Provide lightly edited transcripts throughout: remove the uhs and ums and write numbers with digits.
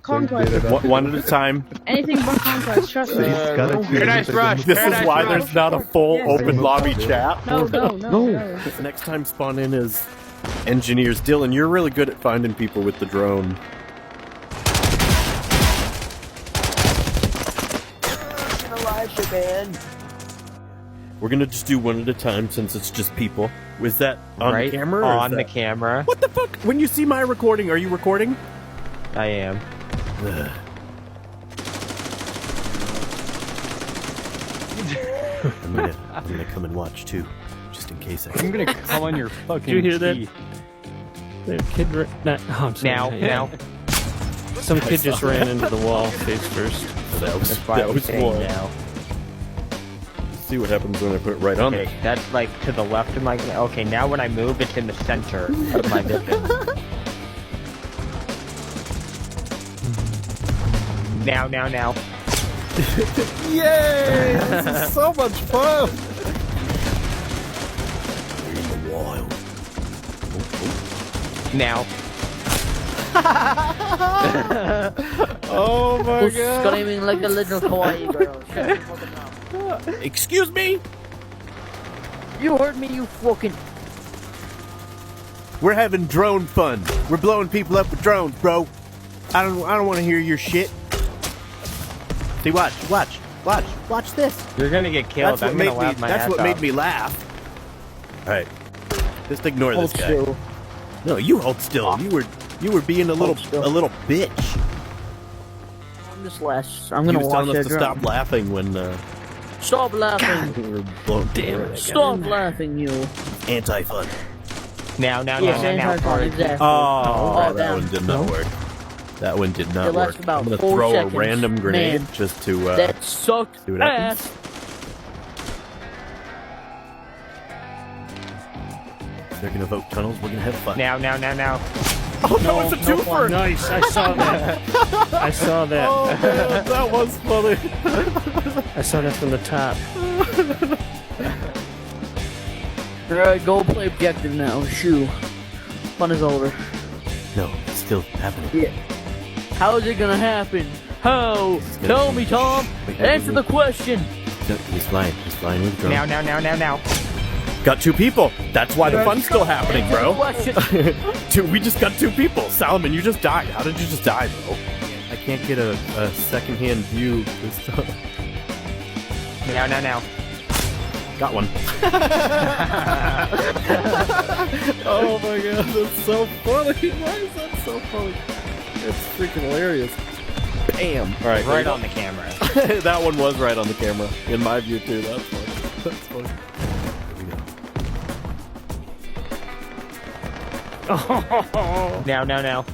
Conquest. One at a time. Anything but conquest, trust me. Paradise Rush. This is Paradise why Rush. there's not a full Yes. open lobby chat. No. Next time spawn in as engineers. Dylan, you're really good at finding people with the drone. We're gonna just do one at a time since it's just people. Was that on Right camera? Or on the camera. What the fuck? When you see my recording, are you recording? I am. Ugh. I'm gonna come and watch too, just in case I. I'm gonna come on your fucking Did you hear that? teeth. The kid I'm sorry. Now. Some kid just ran into the wall face first. That was Why I'm saying one. now. See what happens when I put it right on Okay, there. that's like to the left of my. Okay, now when I move, it's in the center of my vision. Now. Yay! This is so much fun! We're in the wild. Now. Oh my Who's god! screaming like a little kawaii girl? Shut your fucking mouth. Excuse me? You heard me, you fucking... We're having drone fun. We're blowing people up with drones, bro. I don't want to hear your shit. See, watch this. You're gonna get killed. I'm gonna laugh my ass That's what off. made me laugh. All right, just ignore Hold this guy. still. No, you hold still. You were being a little bitch. I'm just less. I'm He gonna was watch telling us that to drone. stop laughing when Stop laughing. we were blown. Damn it! Stop laughing, you. Anti-fun. Now. Yes, anti-fun, exactly. Oh, that damn. one did not work. That one did not It work. lasted about I'm gonna 4 throw seconds, a random grenade man. just to That sucked see what happens. ass. They're gonna vote tunnels. We're gonna have fun. Now. Oh no, it's a twofer! Nice, I saw that. I saw that. Oh man, that was funny. I saw that from the top. Alright, go play objective now. Shoo. Fun is over. No, it's still happening. Yeah. How is it gonna happen? How? Tell me, Tom. Answer the question. No, he's flying with the drone. Now. Got 2 people. That's why the fun's still happening, bro. Question. We just got 2 people. Salomon, you just died. How did you just die, bro? I can't get a second-hand view this time. Now. Got one. Oh my god, that's so funny. Why is that so funny? It's freaking hilarious. Bam. All right. Right on the camera. That one was right on the camera. In my view, too. That's funny. That's funny. Here we go. Now.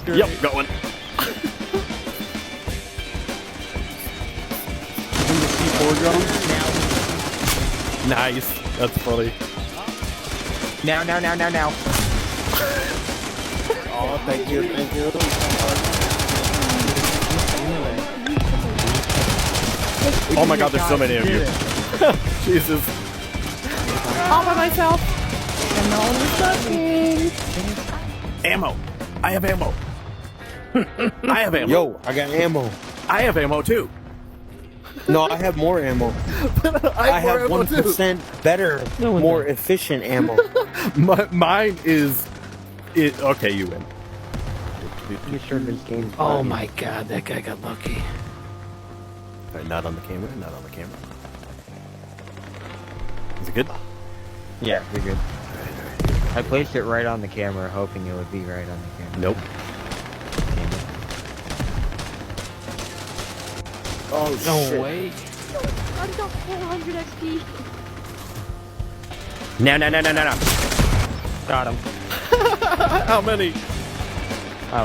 Yep, got one. C4 drone? Nice. That's funny. Now. Oh, thank you. Oh my god, there's so many of you. Jesus. All by myself. Ammo. I have ammo. I have ammo. Yo, I got ammo. I have ammo too. No, I have more ammo. I have 1% better, more efficient ammo. Mine is. Okay, you win. You sure this game's Oh bugging. my god, that guy got lucky. All right, not on the camera. Is it good? Yeah, you're good. I placed it right on the camera, hoping it would be right on the camera. Nope. Oh, No shit. way. I got 400 XP. No. Got him. How many?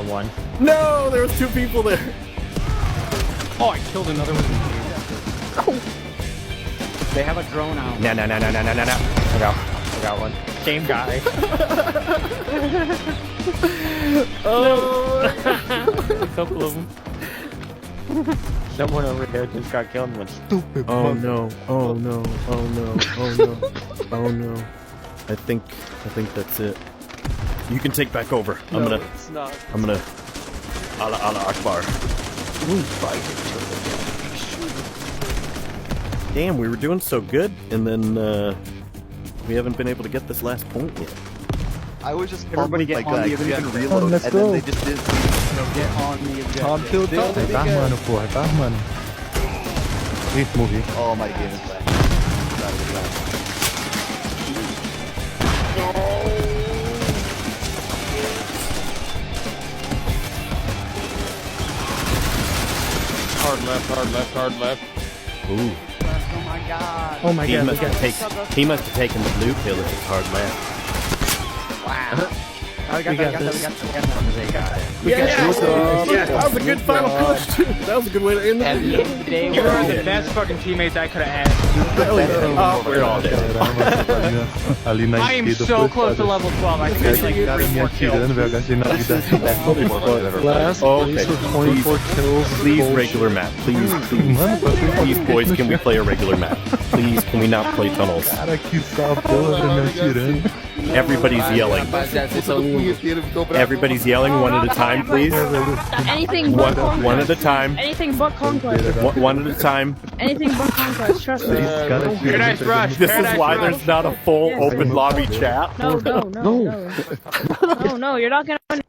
One. No, there was 2 people there. Oh, I killed another one. They have a drone out. No. I got one. Same guy. Oh. A couple of them. Someone over there just got killed and went stupid. Oh no. I think that's it. You can take back over. No, it's not. I'm gonna Allah Allah Akbar. Damn, we were doing so good, and then we haven't been able to get this last point yet. I was just Everybody pumping get my on gun. the Couldn't even objective. reload, Let's and go. then they just did. Get on the objective. Tom killed Tom. Hay bámano po, hay bámano. Keep moving. Oh, my game is back. Hard left, hard left, hard left. Ooh, Oh my god. Oh my he god, must have taken the blue pill if it's hard left. Wow. We got got that. That was a good final push. That was a good way to end At the end of the day, You are the best fucking teammates I could have had. Oh, we're all dead. Ali na I am esquerda so foi close to foda. level 12. I think it's like Cara, 3 me 4 kills. atirando, velho. Gastei na vida. Last Oh, place okay. with 24 kills. Please, Bullshit. regular map. Please, Mano, passei please, boys, can we play a regular map? Please, can we not play tunnels? Cara, que sabor, me atirando. Everybody's yelling. Everybody's yelling one at a time, please. Anything but conquest. One at a time. Anything but conquest. One at a time. Anything but conquest. Trust me. Paradise Rush. This is Paradise why Rush. there's not a full open lobby chat. No. No, you're not gonna